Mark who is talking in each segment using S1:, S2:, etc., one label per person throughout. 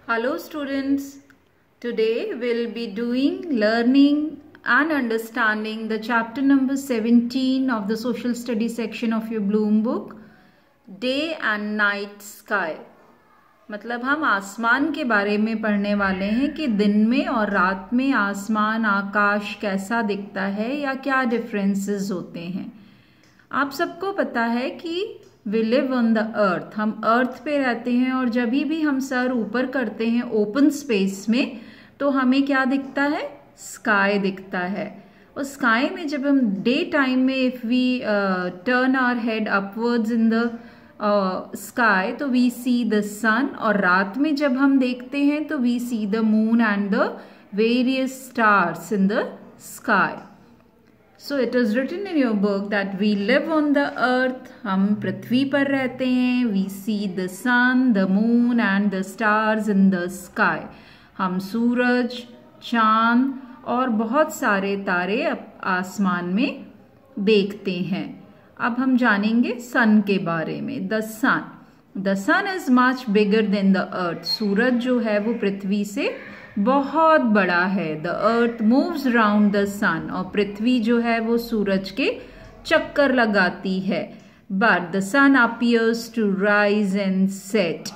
S1: Hello students, today we'll be learning and understanding the chapter number 17 of the social studies section of your Bloom book, Day and Night Sky। मतलब हम आसमान के बारे में पढ़ने वाले हैं कि दिन में और रात में आसमान आकाश कैसा दिखता है या क्या डिफरेंसेस होते हैं। आप सबको पता है कि we live on the earth, हम अर्थ पे रहते हैं और जब भी हम सर ऊपर करते हैं ओपन स्पेस में तो हमें क्या दिखता है, स्काई दिखता है। और स्काई में जब हम डे टाइम में if we turn our head upwards in the sky तो वी सी द सन, और रात में जब हम देखते हैं तो we see the moon and the various stars in the sky. So it is written in your book that we live on the earth, हम पृथ्वी पर रहते हैं। We see the sun, the moon and the stars in the sky। हम सूरज, चांद और बहुत सारे तारे आसमान में देखते हैं। अब हम जानेंगे सन के बारे में। The sun is much bigger than the earth। सूरज जो है वो पृथ्वी से बहुत बड़ा है। The earth moves around the sun, और पृथ्वी जो है वो सूरज के चक्कर लगाती है। But the sun appears to rise and set,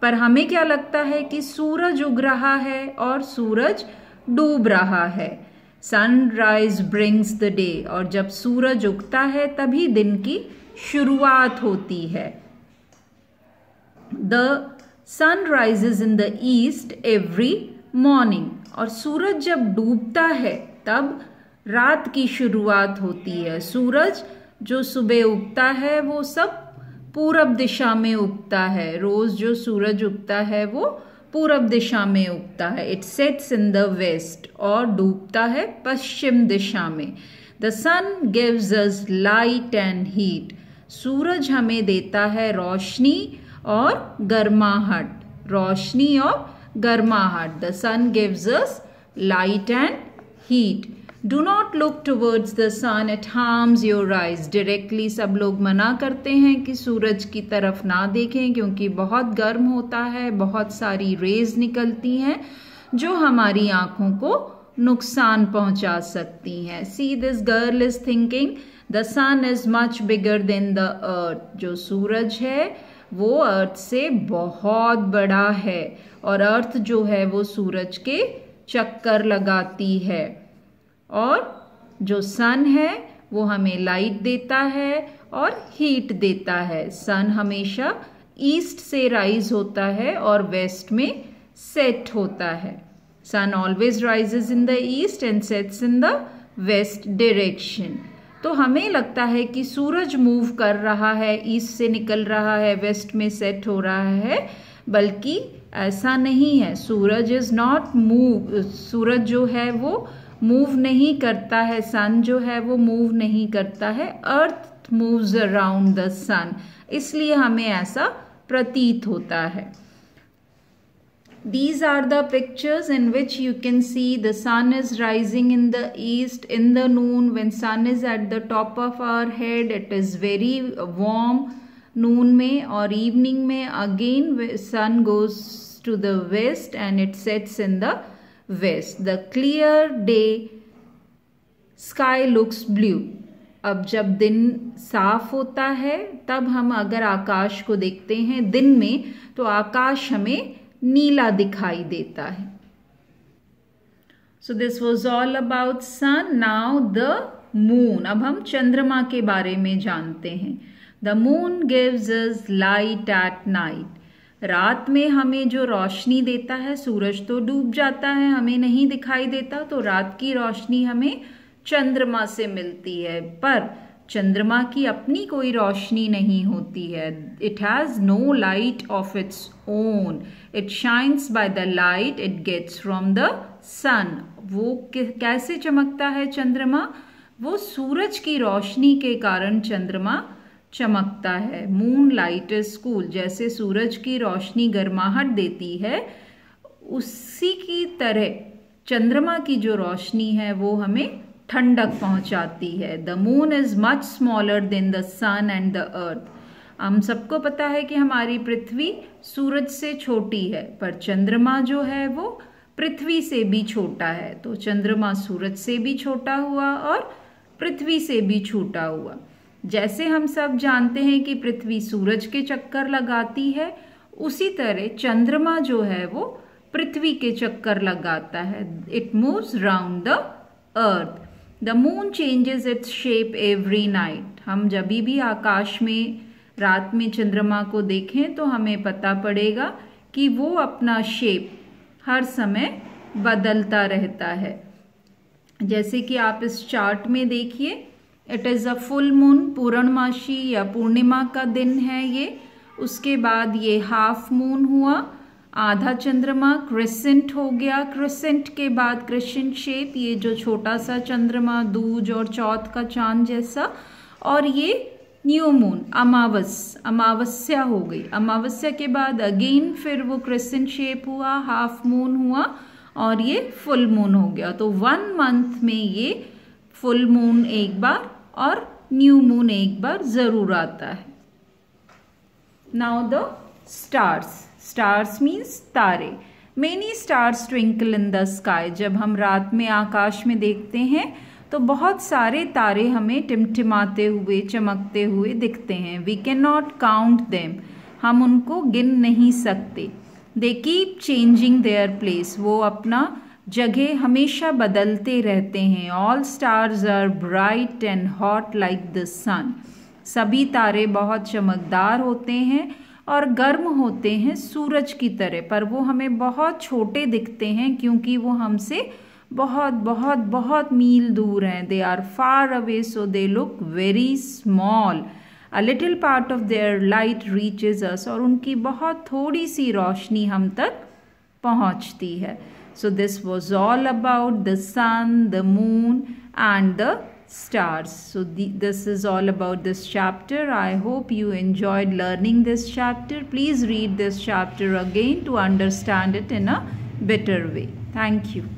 S1: पर हमें क्या लगता है कि सूरज उग रहा है और सूरज डूब रहा है। सनराइज ब्रिंग्स द डे, और जब सूरज उगता है तभी दिन की शुरुआत होती है। The sun rises in the east every morning, और सूरज जब डूबता है तब रात की शुरुआत होती है। सूरज जो सुबह उगता है वो सब पूरब दिशा में उगता है। रोज जो सूरज उगता है वो पूरब दिशा में उगता है। It sets in the west, और डूबता है पश्चिम दिशा में। The sun gives us light and heat, सूरज हमें देता है रोशनी और गर्माहट। रोशनी और गर्माहट। The sun gives us light and heat. Do not look towards the sun, it harms your eyes. Directly सब लोग मना करते हैं कि सूरज की तरफ ना देखें क्योंकि बहुत गर्म होता है, बहुत सारी रेज निकलती हैं जो हमारी आंखों को नुकसान पहुंचा सकती हैं। See, this girl is thinking the sun is much bigger than the earth। जो सूरज है वो अर्थ से बहुत बड़ा है, और अर्थ जो है वो सूरज के चक्कर लगाती है। और जो सन है वो हमें लाइट देता है और हीट देता है। सन हमेशा ईस्ट से राइज होता है और वेस्ट में सेट होता है। Sun always rises in the east and sets in the west direction. तो हमें लगता है कि सूरज मूव कर रहा है, ईस्ट से निकल रहा है, वेस्ट में सेट हो रहा है, बल्कि ऐसा नहीं है। सूरज इज नॉट मूव, सूरज जो है वो मूव नहीं करता है। सन जो है वो मूव नहीं करता है। अर्थ मूव्स अराउंड द सन, इसलिए हमें ऐसा प्रतीत होता है। These are the pictures in which you can see the sun is rising in the east in the noon. When sun is at the top of our head, it is very warm noon में, और evening में again sun goes to the west and it sets in the west. The clear day sky looks blue. अब जब दिन साफ होता है तब हम अगर आकाश को देखते हैं दिन में तो आकाश हमें नीला दिखाई देता है। So this was all about sun. Now the moon. अब हम चंद्रमा के बारे में जानते हैं। The moon gives us light at night. रात में हमें जो रोशनी देता है, सूरज तो डूब जाता है, हमें नहीं दिखाई देता, तो रात की रोशनी हमें चंद्रमा से मिलती है। पर चंद्रमा की अपनी कोई रोशनी नहीं होती है। It has no light of its own. It shines by the light it gets from the sun. वो कैसे चमकता है चंद्रमा? वो सूरज की रोशनी के कारण चंद्रमा चमकता है। Moon light is cool. जैसे सूरज की रोशनी गर्माहट देती है, उसी की तरह चंद्रमा की जो रोशनी है वो हमें ठंडक पहुंचाती है। The moon is much smaller than the sun and the earth. हम सबको पता है कि हमारी पृथ्वी सूरज से छोटी है, पर चंद्रमा जो है वो पृथ्वी से भी छोटा है। तो चंद्रमा सूरज से भी छोटा हुआ और पृथ्वी से भी छोटा हुआ। जैसे हम सब जानते हैं कि पृथ्वी सूरज के चक्कर लगाती है, उसी तरह चंद्रमा जो है वो पृथ्वी के चक्कर लगाता है। It moves round the earth. The moon changes its shape every night. हम जब भी आकाश में रात में चंद्रमा को देखें तो हमें पता पड़ेगा कि वो अपना शेप हर समय बदलता रहता है। जैसे कि आप इस चार्ट में देखिए, it is a full moon, पूर्णमासी या पूर्णिमा का दिन है ये। उसके बाद ये हाफ मून हुआ, आधा चंद्रमा, क्रिसेंट हो गया। क्रिसेंट के बाद क्रिसेंट शेप, ये जो छोटा सा चंद्रमा दूज और चौथ का चांद जैसा। और ये न्यू मून, अमावस्या हो गई। अमावस्या के बाद अगेन फिर वो क्रिसेंट शेप हुआ, हाफ मून हुआ और ये फुल मून हो गया। तो 1 मंथ में ये फुल मून एक बार और न्यू मून एक बार जरूर आता है। Now the stars. Stars means तारे। Many stars twinkle in the sky. जब हम रात में आकाश में देखते हैं तो बहुत सारे तारे हमें टिमटिमाते हुए, चमकते हुए दिखते हैं। We can not count them. हम उनको गिन नहीं सकते। They keep changing their place. वो अपना जगह हमेशा बदलते रहते हैं। All stars are bright and hot like the sun. सभी तारे बहुत चमकदार होते हैं और गर्म होते हैं सूरज की तरह, पर वो हमें बहुत छोटे दिखते हैं क्योंकि वो हमसे बहुत बहुत बहुत मील दूर हैं। They are far away, so they look very small. A little part of their light reaches us. और उनकी बहुत थोड़ी सी रोशनी हम तक पहुंचती है। So this was all about the sun, the moon and the stars. So this is all about this chapter. I hope you enjoyed learning this chapter. Please read this chapter again to understand it in a better way. Thank you.